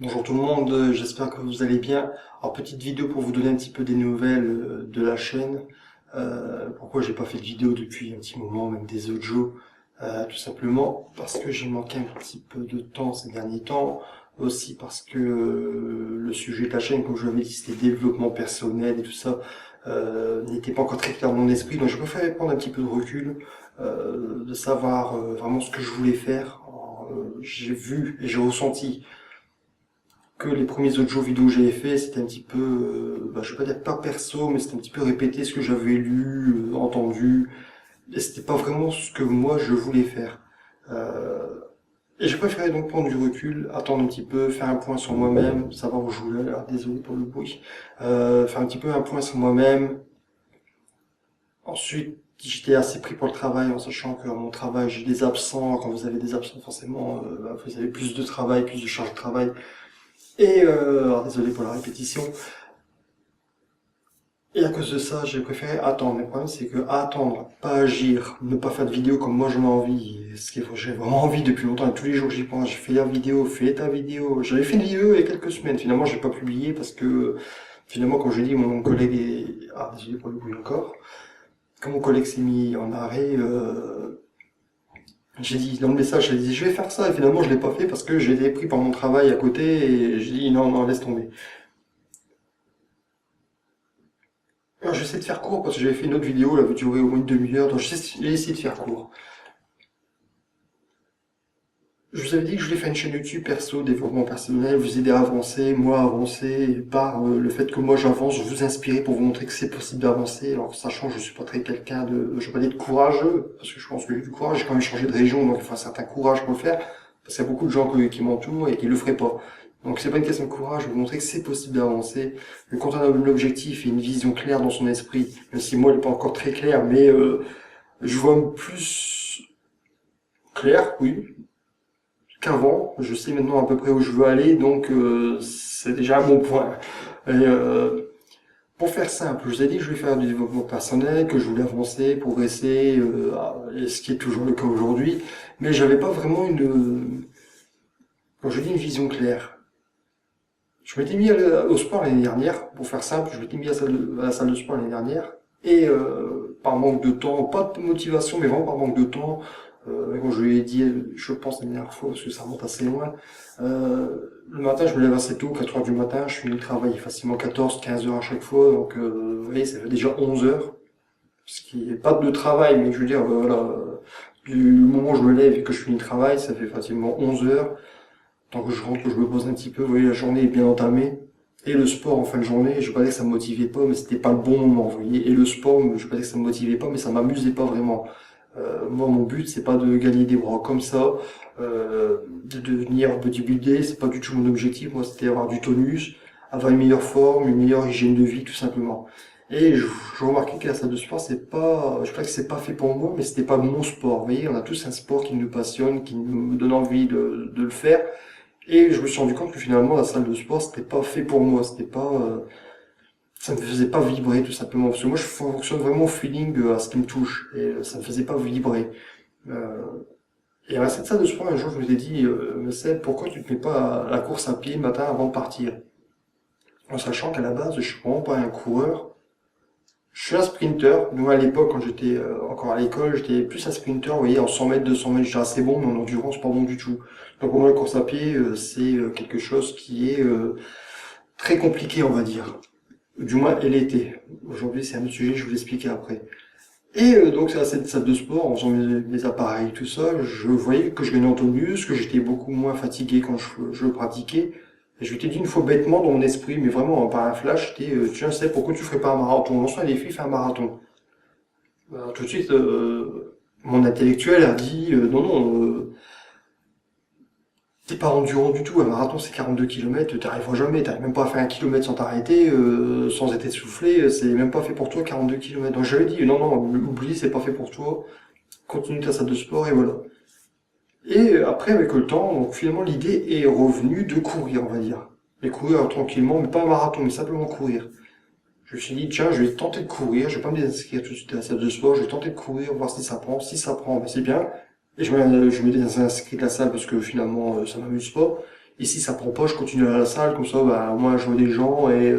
Bonjour tout le monde, j'espère que vous allez bien. Alors petite vidéo pour vous donner un petit peu des nouvelles de la chaîne. Pourquoi j'ai pas fait de vidéo depuis un petit moment, même des autres jours. Tout simplement parce que j'ai manqué un petit peu de temps ces derniers temps. Aussi parce que le sujet de la chaîne, comme je l'avais dit, c'était développement personnel et tout ça, n'était pas encore très clair dans mon esprit. Donc je préférais prendre un petit peu de recul, de savoir vraiment ce que je voulais faire. Alors, j'ai vu et j'ai ressenti que les premiers audios vidéo que j'avais fait, c'était un petit peu, je vais pas dire pas perso, mais c'était un petit peu répéter ce que j'avais lu, entendu, et c'était pas vraiment ce que moi je voulais faire. Euh, et j'ai préféré donc prendre du recul, attendre un petit peu, faire un point sur moi-même, savoir où je voulais aller, alors désolé pour le bruit, faire un petit peu un point sur moi-même. Ensuite, j'étais assez pris pour le travail, en sachant que à mon travail j'ai des absents. Quand vous avez des absents, forcément, vous avez plus de travail, plus de charge de travail. Et alors désolé pour la répétition. Et à cause de ça, j'ai préféré attendre. Le problème, c'est que attendre, pas agir, ne pas faire de vidéo comme moi j'en ai envie, et ce que j'ai vraiment envie depuis longtemps, et tous les jours j'y pense, j'ai fait la vidéo, fais ta vidéo. J'avais fait une vidéo il y a quelques semaines, finalement j'ai pas publié parce que, finalement, comme je dis, mon collègue est, désolé pour le bruit encore, quand mon collègue s'est mis en arrêt, j'ai dit dans le message, j'ai dit je vais faire ça, et finalement je l'ai pas fait parce que j'étais pris par mon travail à côté, et j'ai dit non, non, laisse tomber. Alors, j'essaie de faire court parce que j'avais fait une autre vidéo, elle avait duré au moins une demi-heure, donc j'ai essayé de faire court. Je vous avais dit que je voulais faire une chaîne YouTube perso, développement personnel, vous aider à avancer, moi à avancer, et par le fait que moi j'avance, vous inspirer pour vous montrer que c'est possible d'avancer. Alors sachant que je suis pas très quelqu'un de, je vais pas dire de courageux, parce que je pense que j'ai du courage, j'ai quand même changé de région, donc il faut un certain courage pour le faire, parce qu'il y a beaucoup de gens qui m'entourent et qui le feraient pas. Donc c'est pas une question de courage, je vais vous montrer que c'est possible d'avancer. Mais quand on a un objectif et une vision claire dans son esprit, même si moi elle n'est pas encore très claire, mais je vois plus clair, oui, qu'avant. Je sais maintenant à peu près où je veux aller, donc c'est déjà un bon point. Et, pour faire simple, je vous ai dit que je voulais faire du développement personnel, que je voulais avancer, progresser, et ce qui est toujours le cas aujourd'hui, mais j'avais pas vraiment quand je dis une vision claire. Je m'étais mis au sport l'année dernière, pour faire simple, je m'étais mis à la salle de sport l'année dernière, et par manque de temps, pas de motivation, mais vraiment par manque de temps, quand je lui ai dit, je pense la dernière fois, parce que ça remonte assez loin, le matin je me lève assez tôt, 4 heures du matin, je finis le travail facilement 14, 15 heures à chaque fois, donc vous voyez, ça fait déjà 11 heures, ce qui est pas de travail, mais je veux dire, voilà, du moment où je me lève et que je finis le travail, ça fait facilement 11 heures. Tant que je rentre, que je me pose un petit peu, vous voyez, la journée est bien entamée. Et le sport en fin de journée, je vais pas dire que ça me motivait pas, mais c'était pas le bon moment, vous voyez. Et le sport, je vais pas dire que ça me motivait pas, mais ça m'amusait pas vraiment. Moi, mon but, c'est pas de gagner des bras comme ça, de devenir bodybuilder, c'est pas du tout mon objectif. Moi, c'était avoir du tonus, avoir une meilleure forme, une meilleure hygiène de vie, tout simplement. Et je remarquais que la salle de sport, c'est pas, je sais pas que c'est pas fait pour moi, mais c'était pas mon sport. Vous voyez, on a tous un sport qui nous passionne, qui nous donne envie de le faire. Et je me suis rendu compte que finalement la salle de sport c'était pas fait pour moi, c'était pas, ça me faisait pas vibrer tout simplement parce que moi je fonctionne vraiment au feeling à ce qui me touche et ça me faisait pas vibrer. Euh, et à cette salle de sport un jour je me suis dit, mais Seb, pourquoi tu te mets pas à la course à pied le matin avant de partir? En sachant qu'à la base je suis vraiment pas un coureur, je suis un sprinter. Moi à l'époque quand j'étais encore à l'école j'étais plus un sprinter, vous voyez en 100 mètres, 200 mètres j'étais assez bon mais en endurance pas bon du tout. Donc pour moi la course à pied c'est quelque chose qui est très compliqué, on va dire. Du moins, elle était. Aujourd'hui, c'est un autre sujet, je vais vous l'expliquer après. Et donc, à cette salle de sport, en faisant mes appareils, tout ça, je voyais que je gagnais en tonus, que j'étais beaucoup moins fatigué quand je le pratiquais. Et je m'étais dit une fois bêtement dans mon esprit, mais vraiment par un flash, j'étais, tiens, sais pourquoi tu ferais pas un marathon? Lance un défi, fais un marathon. Tout de suite, mon intellectuel a dit, non, non, t'es pas endurant du tout, un marathon c'est 42 km, t'arriveras jamais, t'arrives même pas à faire un kilomètre sans t'arrêter, sans être essoufflé, c'est même pas fait pour toi 42 km. Donc j'avais dit, non, non, oublie, c'est pas fait pour toi, continue ta salle de sport et voilà. Et après, avec le temps, donc finalement l'idée est revenue de courir, on va dire. Mais courir tranquillement, mais pas un marathon, mais simplement courir. Je me suis dit, tiens, je vais tenter de courir, je vais pas me désinscrire tout de suite à la salle de sport, je vais tenter de courir, voir si ça prend, ben c'est bien. Et je me désinscris de la salle parce que finalement ça m'amuse pas. Et si ça prend pas, je continue à la salle, comme ça, bah, moi, je vois des gens et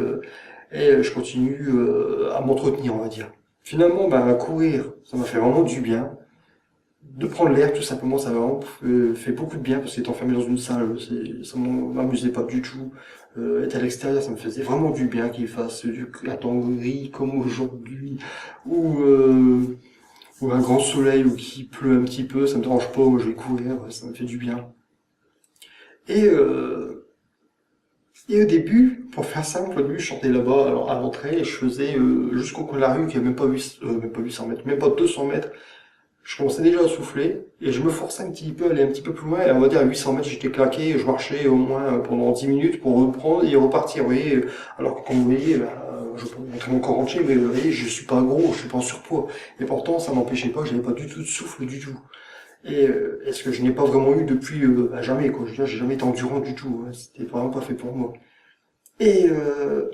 je continue à m'entretenir, on va dire. Finalement, bah, courir, ça m'a fait vraiment du bien. De prendre l'air, tout simplement, ça m'a vraiment fait beaucoup de bien parce qu'être enfermé dans une salle, ça m'amusait pas du tout. Être à l'extérieur, ça me faisait vraiment du bien qu'il fasse un temps gris comme aujourd'hui, ou, euh, ou un grand soleil, ou qu'il pleut un petit peu, ça me dérange pas, je vais courir, ça me fait du bien. Et, euh, et au début, pour faire simple, au début, je sortais là-bas alors, à l'entrée et je faisais jusqu'au coin de la rue qui a même pas 800 mètres, même pas 200 mètres. Je commençais déjà à souffler et je me forçais un petit peu à aller un petit peu plus loin. Et on va dire à 800 mètres, j'étais claqué et je marchais au moins pendant 10 minutes pour reprendre et repartir. Vous voyez, alors que comme vous voyez, je peux vous montrer mon corps entier, mais vous voyez, je suis pas gros, je suis pas en surpoids. Et pourtant, ça m'empêchait pas, j'avais pas du tout de souffle du tout. Et ce que je n'ai pas vraiment eu depuis jamais, quoi. Je veux dire, j'ai jamais été endurant du tout, hein. C'était vraiment pas fait pour moi. Et, euh,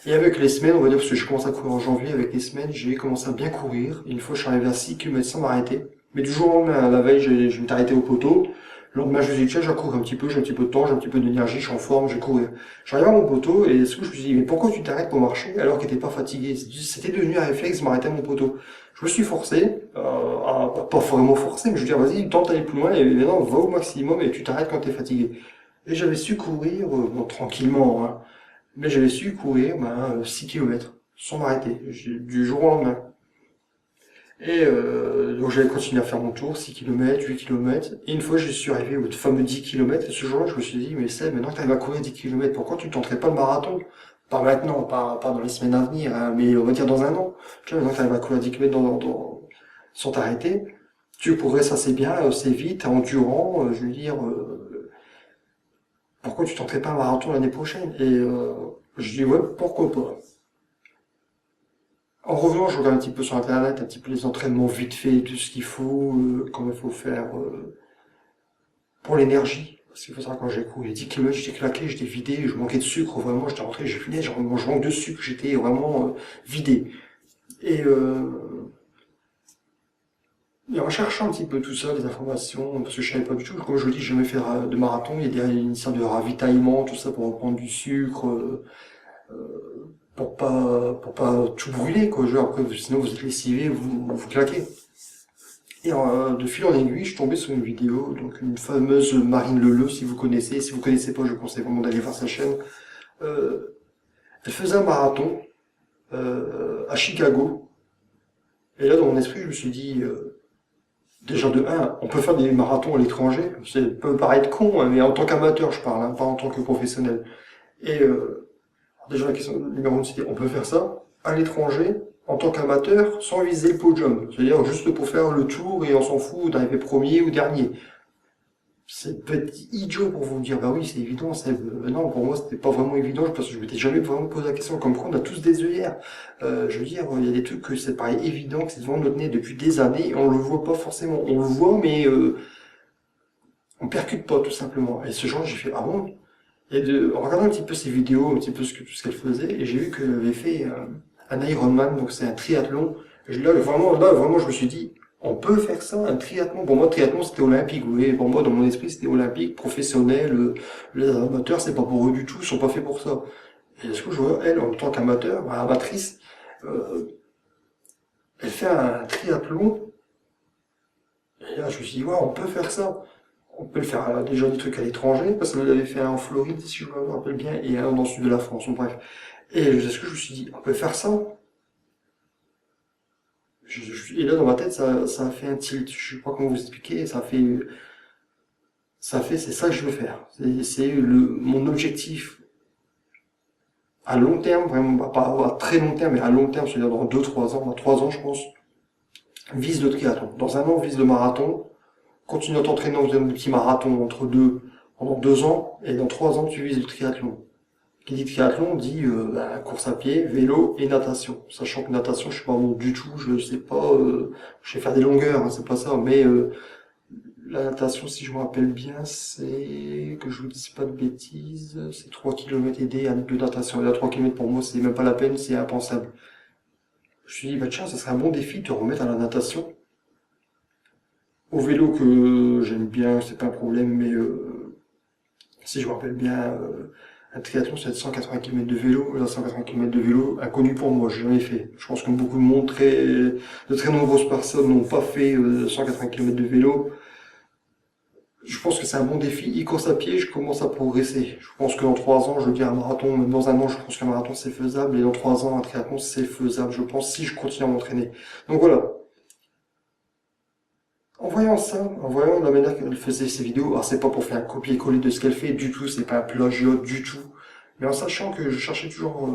et avec les semaines, on va dire, parce que je commence à courir en janvier, avec les semaines, j'ai commencé à bien courir. Et une fois, je suis arrivé à 6 km sans m'arrêter. Mais du jour au lendemain, la veille, je m'étais arrêté au poteau. Le lendemain, je me suis dit, tiens, je vais courir un petit peu, j'ai un petit peu de temps, j'ai un petit peu d'énergie, je suis en forme, je vais courir. J'arrive à mon poteau, et ce coup, je me suis dit, mais pourquoi tu t'arrêtes pour marcher alors que t'es pas fatigué? C'était devenu un réflexe de m'arrêter à mon poteau. Je me suis forcé, pas vraiment forcé, mais je veux dire, vas-y, tente d'aller plus loin, et maintenant, va au maximum, et tu t'arrêtes quand t'es fatigué. Et j'avais su courir, bon, tranquillement, hein. Mais j'avais su courir 6 km sans m'arrêter, du jour au lendemain. Donc j'avais continué à faire mon tour, 6 km, 8 km. Et une fois, je suis arrivé au fameux 10 km. Et ce jour-là, je me suis dit, mais c'est maintenant que tu arrives à courir 10 km, pourquoi tu ne tenterais pas le marathon? Pas maintenant, pas dans les semaines à venir, hein, mais on va dire dans un an. Tu vois, maintenant que tu arrives à courir 10 km sans t'arrêter, tu progresses assez bien, assez vite, endurant. Je veux dire, pourquoi tu tenterais pas un marathon l'année prochaine? Je dis, ouais, pourquoi pas. En revenant, je regarde un petit peu sur Internet, un petit peu les entraînements vite fait, tout ce qu'il faut, comment il faut faire pour l'énergie. Parce qu'il faut savoir, quand j'ai couru les 10 km, j'étais claqué, j'étais vidé, je manquais de sucre, vraiment, j'étais rentré, j'ai fini, je manque de sucre, j'étais vraiment vidé. Et, euh, et en cherchant un petit peu tout ça, les informations, parce que je savais pas du tout, comme je vous dis, j'ai jamais fait de marathon, il y a une histoire de ravitaillement, tout ça pour reprendre du sucre, pour pas tout brûler, quoi. Genre, après, sinon vous êtes lessivé, vous claquez. De fil en aiguille, je suis tombé sur une vidéo, donc une fameuse Marine Leleu, si vous connaissez. Si vous connaissez pas, je vous conseille vraiment d'aller voir sa chaîne. Euh, Elle faisait un marathon à Chicago. Et là, dans mon esprit, je me suis dit, déjà de un, on peut faire des marathons à l'étranger. Ça peut paraître con, hein, mais en tant qu'amateur, je parle, hein, pas en tant que professionnel. Et déjà, la question numéro 1, c'était, on peut faire ça à l'étranger, en tant qu'amateur, sans viser le podium. C'est-à-dire juste pour faire le tour et on s'en fout d'arriver premier ou dernier. C'est peut-être idiot pour vous dire, bah oui, c'est évident, non, pour moi, c'était pas vraiment évident, parce que je m'étais jamais vraiment posé la question, comme quoi on a tous des œillères. Je veux dire, il y a des trucs que ça paraît évident, que c'est devant notre nez depuis des années, et on le voit pas forcément. On le voit, mais on percute pas, tout simplement. Et ce jour, j'ai fait, ah bon? En regardant un petit peu ses vidéos, un petit peu tout ce qu'elle faisait, et j'ai vu qu'elle avait fait un Ironman, donc c'est un triathlon. Là, vraiment, je me suis dit, on peut faire ça, un triathlon. Pour moi, triathlon, c'était olympique, vous voyez. Pour moi, dans mon esprit, c'était olympique, professionnel. Les amateurs, c'est pas pour eux du tout, ils sont pas faits pour ça. Et ce que je vois, elle, en tant qu'amateur, amatrice, euh, elle fait un triathlon. Et là, je me suis dit, ouais, on peut faire ça. On peut le faire déjà des trucs à l'étranger, parce qu'elle avait fait un en Floride, si je me rappelle bien, et un dans le sud de la France, bon, bref. Et ce que je me suis dit, on peut faire ça. Et là, dans ma tête, ça a fait un tilt. Je sais pas comment vous expliquer, c'est ça que je veux faire. Mon objectif à long terme, vraiment, pas à très long terme, mais à long terme, c'est-à-dire dans 2, 3 ans, dans 3 ans, je pense, vise le triathlon. Dans un an, vise le marathon. Continue à t'entraîner en faisant des petits marathons pendant 2 ans, et dans 3 ans, tu vises le triathlon. Qui dit triathlon dit course à pied, vélo et natation. Sachant que natation, je suis pas bon du tout, je sais pas, je sais faire des longueurs, hein, c'est pas ça, mais la natation, si je me rappelle bien, c'est que je vous dise pas de bêtises, c'est 3 km aidés de natation. Et là, 3 km pour moi, c'est même pas la peine, c'est impensable. Je me suis dit, bah tiens, ça serait un bon défi de te remettre à la natation. Au vélo que j'aime bien, c'est pas un problème, mais Si je me rappelle bien, un triathlon, c'est 180 km de vélo. Là, 180 km de vélo, inconnu pour moi, j'ai jamais fait. Je pense que beaucoup de monde, de très nombreuses personnes n'ont pas fait 180 km de vélo. Je pense que c'est un bon défi. Et course à pied, je commence à progresser. Je pense que dans 3 ans, je veux dire un marathon, même dans un an, je pense qu'un marathon c'est faisable. Et dans 3 ans, un triathlon c'est faisable, je pense, si je continue à m'entraîner. Donc voilà. En voyant ça, en voyant la manière qu'elle faisait ses vidéos, alors c'est pas pour faire un copier-coller de ce qu'elle fait du tout, c'est pas un plagiat du tout. Mais en sachant que je cherchais toujours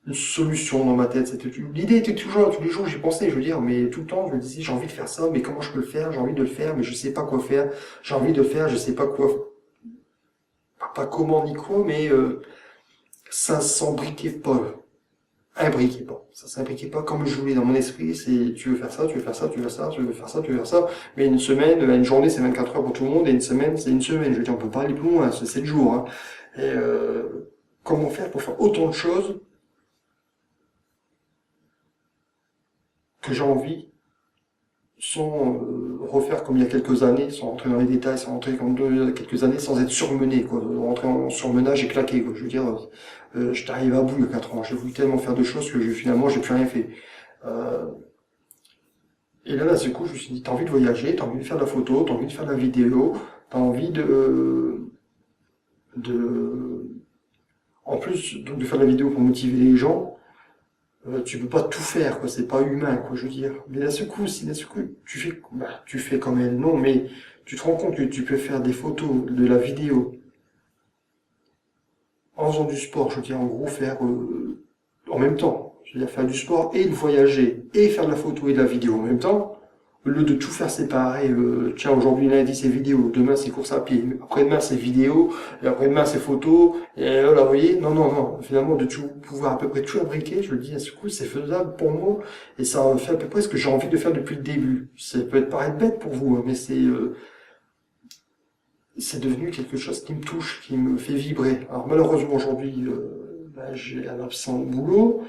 une solution dans ma tête, l'idée était toujours là, tous les jours j'y pensais, je veux dire, mais tout le temps je me disais j'ai envie de faire ça, mais comment je peux le faire, j'ai envie de le faire, mais je sais pas quoi faire, j'ai envie de le faire, je sais pas quoi, pas comment ni quoi, mais ça s'embriquait pas. Imbriquait pas. Ça s'imbriquait pas comme je voulais dans mon esprit, c'est tu veux faire ça, tu veux faire ça, tu veux faire ça, tu veux faire ça, tu veux faire ça. Mais une semaine, une journée c'est 24 heures pour tout le monde, et une semaine c'est une semaine. Je veux dire, on peut pas aller plus loin, c'est 7 jours. Hein. Et comment faire pour faire autant de choses que j'ai envie, sans refaire comme il y a quelques années, sans rentrer dans les détails, sans rentrer comme il y a quelques années, sans être surmené, quoi. Rentrer en surmenage et claquer, quoi. Je veux dire, je t'arrive à bout il y a 4 ans. J'ai voulu tellement faire de choses que finalement j'ai plus rien fait. Euh, Et là, d'un seul coup, je me suis dit, t'as envie de voyager, t'as envie de faire de la photo, t'as envie de faire de la vidéo, t'as envie de, en plus, donc de faire de la vidéo pour motiver les gens, tu peux pas tout faire, quoi, c'est pas humain, quoi, je veux dire. Mais d'un seul coup, si d'un seul coup, tu fais comme elle, non, mais tu te rends compte que tu peux faire des photos, de la vidéo, en faisant du sport, je veux dire, en gros, faire, en même temps. Je veux dire, faire du sport et de voyager, et faire de la photo et de la vidéo en même temps. Au lieu de tout faire séparer, tiens, aujourd'hui, lundi, c'est vidéo, demain, c'est course à pied, après-demain, c'est vidéo, et après-demain, c'est photo, et là, vous voyez, non, non, non, finalement, de tout pouvoir à peu près tout imbriquer, je le dis à ce coup, c'est faisable pour moi, et ça fait à peu près ce que j'ai envie de faire depuis le début. Ça peut être paraître bête pour vous, hein, mais c'est devenu quelque chose qui me touche, qui me fait vibrer. Alors, malheureusement, aujourd'hui, j'ai un absent au boulot,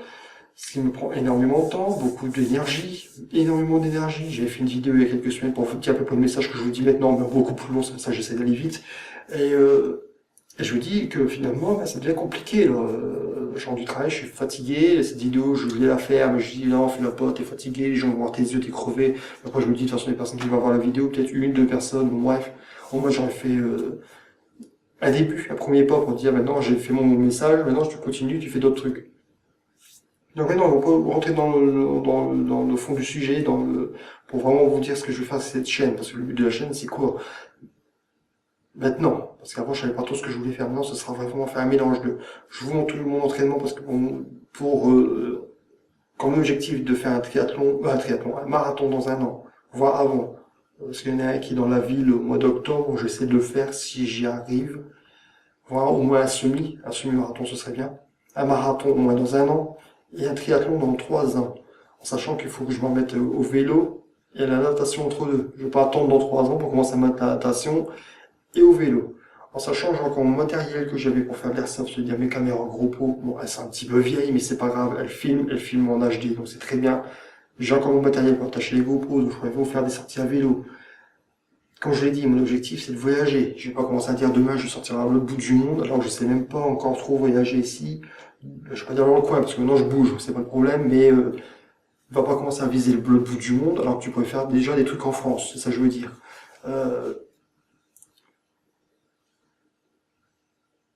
ce qui me prend énormément de temps, beaucoup d'énergie, énormément d'énergie. J'avais fait une vidéo il y a quelques semaines pour vous dire à peu près le message que je vous dis maintenant, mais beaucoup plus long, c'est pour ça que j'essaie d'aller vite. Et je vous dis que finalement, ça devient compliqué. Là. Je rentre du travail, je suis fatigué. Cette vidéo, je voulais la faire, mais je dis non, fais-la pas, t'es fatigué, les gens vont voir tes yeux, t'es crevé. Après, je me dis, de toute façon, les personnes qui vont voir la vidéo, peut-être une, deux personnes, bon, bref. Au moins, j'aurais fait un début, un premier pas pour dire, maintenant, j'ai fait mon message, maintenant, tu continues, tu fais d'autres trucs. Donc maintenant, on va rentrer dans le fond du sujet, pour vraiment vous dire ce que je veux faire avec cette chaîne. Parce que le but de la chaîne, c'est quoi? Maintenant. Parce qu'avant, je savais pas trop ce que je voulais faire. Maintenant, ce sera vraiment faire un mélange de, je vous montre tout mon entraînement parce que comme objectif de faire un marathon dans un an, voire avant. Parce qu'il y en a un qui est dans la ville au mois d'octobre, j'essaie de le faire si j'y arrive. Voire au moins un semi-marathon, ce serait bien. Un marathon au moins dans un an et un triathlon dans 3 ans. En sachant qu'il faut que je m'en mette au vélo et à la natation entre deux. Je vais pas attendre dans 3 ans pour commencer à mettre la natation et au vélo. En sachant que j'ai encore mon matériel que j'avais pour faire de l'airsoft, c'est-à-dire mes caméras GoPro. Bon, elles sont un petit peu vieilles, mais c'est pas grave. Elles filment en HD, donc c'est très bien. J'ai encore mon matériel pour attacher les GoPro, donc je pourrais vous faire des sorties à vélo. Comme je l'ai dit, mon objectif c'est de voyager. Je vais pas commencer à dire demain je vais sortir à l'autre bout du monde, alors que je sais même pas encore trop voyager ici. Je vais pas dire dans le coin, parce que maintenant je bouge, c'est pas le problème, mais va pas commencer à viser l'autre bout du monde, alors que tu pourrais faire déjà des trucs en France, c'est ça que je veux dire. Euh,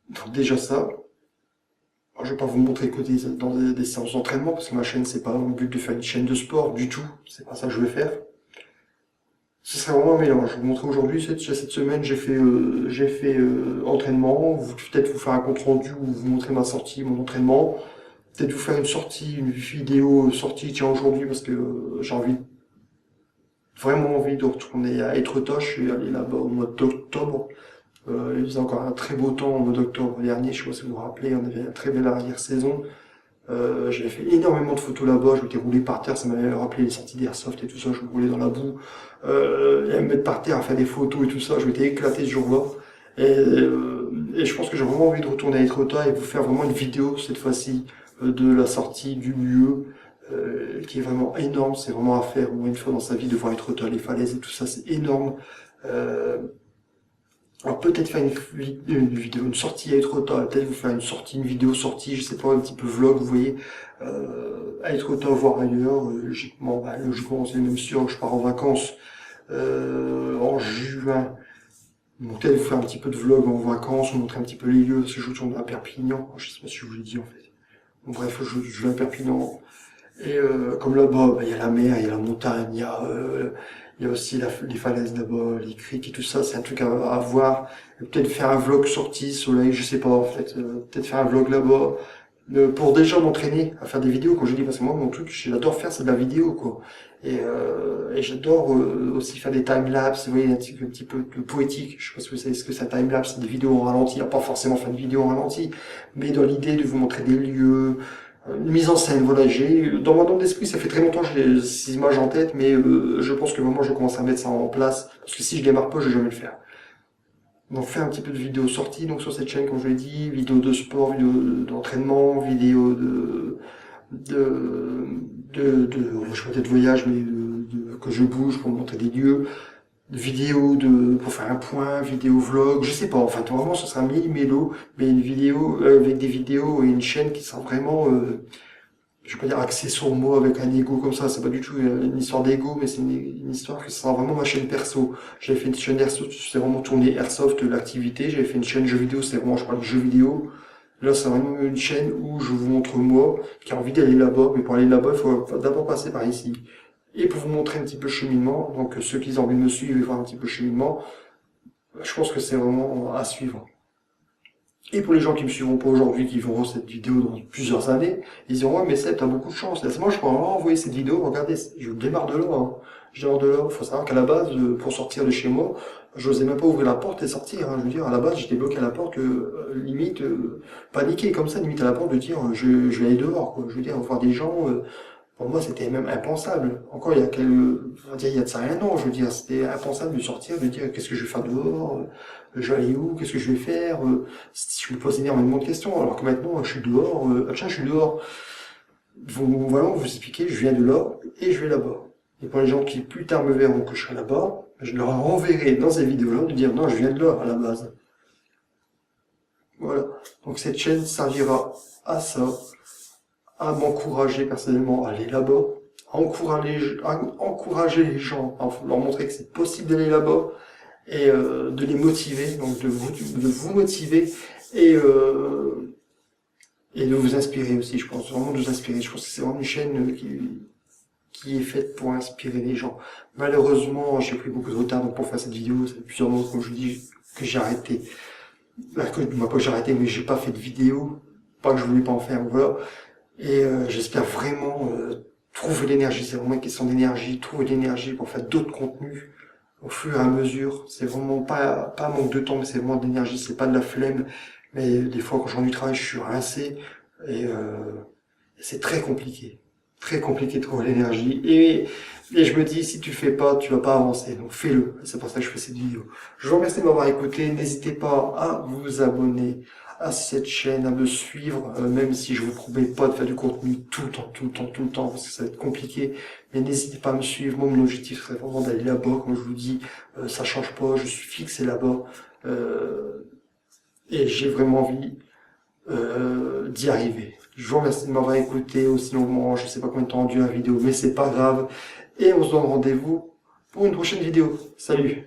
donc déjà ça. Alors, je vais pas vous montrer que des séances d'entraînement, parce que ma chaîne c'est pas mon but de faire une chaîne de sport du tout, c'est pas ça que je vais faire. Ce serait vraiment un mélange. Je vais vous montrer aujourd'hui, cette semaine, j'ai fait entraînement, peut-être vous faire un compte rendu ou vous montrer ma sortie, mon entraînement. Peut-être vous faire une sortie, une vidéo sortie, tiens, aujourd'hui, parce que j'ai vraiment envie de retourner à Étretat. Je suis allé là-bas au mois d'octobre. Il faisait encore un très beau temps au mois d'octobre dernier, je sais pas si vous vous rappelez, on avait une très belle arrière-saison. J'avais fait énormément de photos là-bas, je m'étais roulé par terre, ça m'avait rappelé les sorties d'airsoft et tout ça, je me roulais dans la boue, et à me mettre par terre à faire des photos et tout ça, je m'étais éclaté ce jour-là. Et je pense que j'ai vraiment envie de retourner à Etretat et vous faire vraiment une vidéo cette fois-ci de la sortie du lieu, qui est vraiment énorme, c'est vraiment à faire au moins une fois dans sa vie de voir Etretat, les falaises et tout ça, c'est énorme. Euh, Alors peut-être faire une vidéo, une sortie à être autant, peut-être vous faire une sortie, une vidéo sortie, je sais pas, un petit peu vlog, vous voyez, à être autant, voire ailleurs. Logiquement, bah, logiquement, c'est même sûr, je pars en vacances en juin. Donc peut-être vous faire un petit peu de vlog en vacances, vous montrer un petit peu les lieux, parce que je tourne à Perpignan, je sais pas si je vous l'ai dit en fait. Bon, bref, je vais à Perpignan, et comme là-bas, bah, il y a la mer, il y a la montagne, il y a aussi les falaises là-bas, les criques et tout ça, c'est un truc à voir. Peut-être faire un vlog sortie, soleil, je sais pas en fait. Peut-être faire un vlog là-bas. Pour déjà m'entraîner à faire des vidéos, comme je dis, parce que moi, mon truc, j'adore faire, c'est de la vidéo, quoi. Et j'adore aussi faire des timelapses, vous voyez, un petit peu de poétique. Je sais pas si vous savez ce que c'est un timelapse, c'est des vidéos en ralenti. Pas forcément faire des vidéos en ralenti, mais dans l'idée de vous montrer des lieux, une mise en scène, voilà, dans mon d'esprit, ça fait très longtemps que j'ai ces images en tête, mais je pense que vraiment je commence à mettre ça en place, parce que si je démarre pas, je vais jamais le faire. Donc faire un petit peu de vidéos sorties, donc sur cette chaîne, comme je l'ai dit, vidéos de sport, vidéos d'entraînement, vidéos de, je peux peut-être voyage, mais que je bouge pour montrer des lieux, pour faire un point, vidéo vlog, je sais pas, enfin, vraiment, ce sera mélo, mais une vidéo, avec des vidéos et une chaîne qui sera vraiment, je vais pas dire axé sur moi avec un ego comme ça, c'est pas du tout une histoire d'ego, mais c'est une histoire que ce sera vraiment ma chaîne perso. J'avais fait une chaîne Airsoft, c'est vraiment tourné Airsoft, l'activité, j'avais fait une chaîne jeux vidéo, c'est vraiment, je parle de jeux vidéo. Là, c'est vraiment une chaîne où je vous montre moi, qui a envie d'aller là-bas, mais pour aller là-bas, il faut d'abord passer par ici. Et pour vous montrer un petit peu le cheminement, donc ceux qui ont envie de me suivre et voir un petit peu le cheminement, je pense que c'est vraiment à suivre. Et pour les gens qui me suivront pas aujourd'hui, qui verront cette vidéo dans plusieurs années, ils diront, ouais, mais Seb, t'as beaucoup de chance. Moi, je peux vraiment envoyer cette vidéo, regardez, je démarre de là, hein. Je démarre de là. Faut savoir qu'à la base, pour sortir de chez moi, je n'osais même pas ouvrir la porte et sortir, hein. Je veux dire, à la base, j'étais bloqué à la porte, limite, paniqué comme ça, limite à la porte, de dire, je vais aller dehors, quoi. Je veux dire, voir des gens, pour moi, c'était même impensable. Encore il y a on va dire, il y a de ça un an, je veux dire, c'était impensable de sortir, de dire qu'est-ce que je vais faire dehors, je vais aller où, qu'est-ce que je vais faire, je me posais énormément de questions, alors que maintenant, je suis dehors, tiens, je suis dehors. Voilà, vous expliquer, je viens de là et je vais là-bas. Et pour les gens qui plus tard me verront que je serai là-bas, je leur renverrai dans ces vidéos-là de dire non, je viens de là à la base. Voilà. Donc cette chaîne servira à ça, à m'encourager personnellement à aller là-bas, à encourager les gens, à leur montrer que c'est possible d'aller là-bas et de les motiver, donc de vous motiver et, euh, et de vous inspirer aussi, je pense, vraiment de vous inspirer. Je pense que c'est vraiment une chaîne qui est faite pour inspirer les gens. Malheureusement, j'ai pris beaucoup de retard donc pour faire cette vidéo, ça fait plusieurs mois, comme je vous dis, que j'ai arrêté. Pas que j'ai arrêté, mais j'ai pas fait de vidéo, pas que je voulais pas en faire, voilà. Et j'espère vraiment trouver l'énergie, c'est vraiment une question d'énergie, trouver l'énergie pour faire d'autres contenus au fur et à mesure. C'est vraiment pas un manque de temps, mais c'est vraiment de l'énergie, c'est pas de la flemme. Mais des fois, quand je rentre du travail, je suis rincé et c'est très compliqué de trouver l'énergie. Et je me dis, si tu le fais pas, tu vas pas avancer. Donc fais-le. C'est pour ça que je fais cette vidéo. Je vous remercie de m'avoir écouté. N'hésitez pas à vous abonner à cette chaîne, à me suivre, même si je vous promets pas de faire du contenu tout le temps, tout le temps, tout le temps, parce que ça va être compliqué. Mais n'hésitez pas à me suivre. Moi, mon objectif serait vraiment d'aller là-bas. Comme je vous dis, ça change pas. Je suis fixé là-bas. Et j'ai vraiment envie d'y arriver. Je vous remercie de m'avoir écouté aussi longuement. Je sais pas combien de temps a duré la vidéo, mais c'est pas grave. Et on se donne rendez-vous pour une prochaine vidéo. Salut!